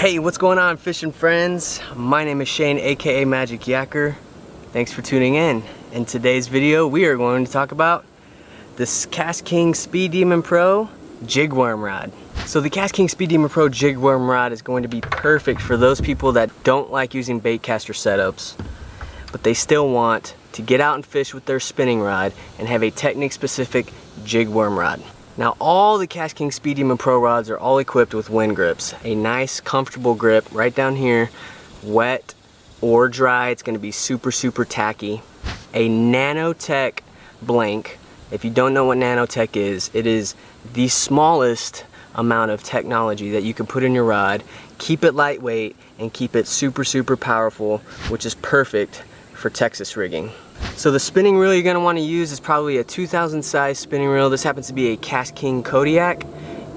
Hey, what's going on, fishing friends? My name is Shane, aka Magic Yacker. Thanks for tuning in. In today's video, we are going to talk about this KastKing Speed Demon Pro jig worm rod. So the KastKing Speed Demon Pro jig worm rod is going to be perfect for those people that don't like using baitcaster setups, but they still want to get out and fish with their spinning rod and have a technique specific jig worm rod. Now all the KastKing Speed Demon Pro rods are all equipped with wind grips. A nice comfortable grip right down here, wet or dry, it's going to be super tacky. A nanotech blank. If you don't know what nanotech is, it is the smallest amount of technology that you can put in your rod, keep it lightweight and keep it super powerful, which is perfect for Texas rigging. So the spinning reel you're going to want to use is probably a 2000 size spinning reel. This happens to be a KastKing Kodiak,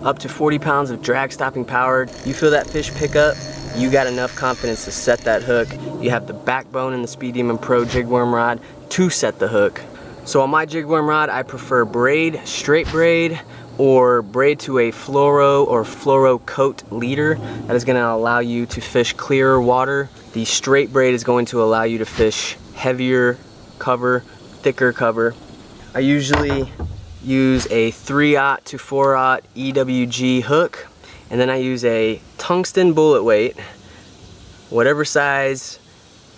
up to 40 pounds of drag stopping power. You feel that fish pick up, you got enough confidence to set that hook. You have the backbone in the Speed Demon Pro jig worm rod to set the hook. So on my jig worm rod, I prefer braid, straight braid, or braid to a fluoro or fluoro coat leader. That is going to allow you to fish clearer water. The straight braid is going to allow you to fish heavier cover, thicker cover. I usually use a 3/0 to 4/0 EWG hook, and then I use a tungsten bullet weight, whatever size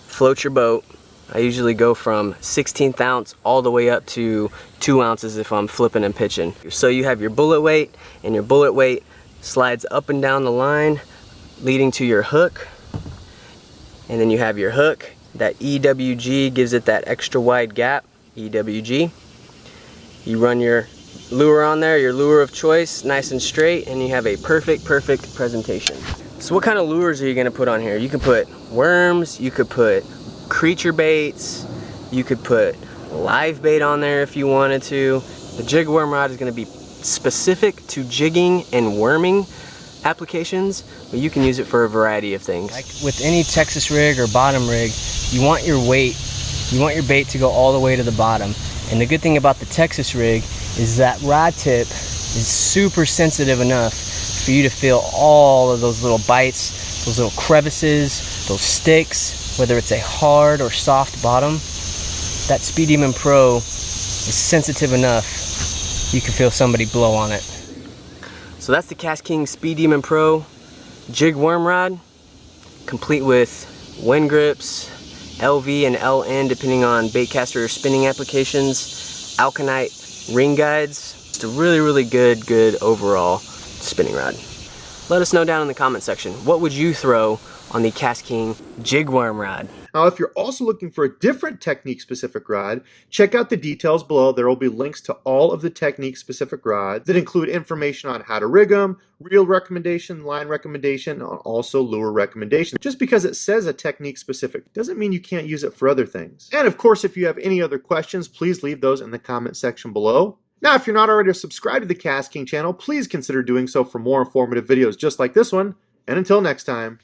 floats your boat. I usually go from 1/16 ounce all the way up to 2 ounces if I'm flipping and pitching. So you have your bullet weight, and your bullet weight slides up and down the line leading to your hook, and then you have your hook. That EWG gives it that extra wide gap, EWG. You run your lure on there, your lure of choice, nice and straight, and you have a perfect presentation. So what kind of lures are you gonna put on here? You can put worms, you could put creature baits, you could put live bait on there if you wanted to. The jig worm rod is gonna be specific to jigging and worming applications, but you can use it for a variety of things. Like with any Texas rig or bottom rig, you want your weight, you want your bait to go all the way to the bottom. And the good thing about the Texas rig is that rod tip is super sensitive enough for you to feel all of those little bites, those little crevices, those sticks, whether it's a hard or soft bottom. That Speed Demon Pro is sensitive enough you can feel somebody blow on it. So that's the KastKing Speed Demon Pro jig worm rod, complete with wind grips, LV and LN depending on baitcaster or spinning applications, alkanite ring guides. Just a really good overall spinning rod. Let us know down in the comment section, what would you throw on the KastKing jig worm rod? Now, if you're also looking for a different technique-specific rod, check out the details below. There will be links to all of the technique-specific rods that include information on how to rig them, reel recommendation, line recommendation, and also lure recommendation. Just because it says a technique-specific doesn't mean you can't use it for other things. And of course, if you have any other questions, please leave those in the comment section below. Now, if you're not already subscribed to the KastKing channel, please consider doing so for more informative videos just like this one. And until next time.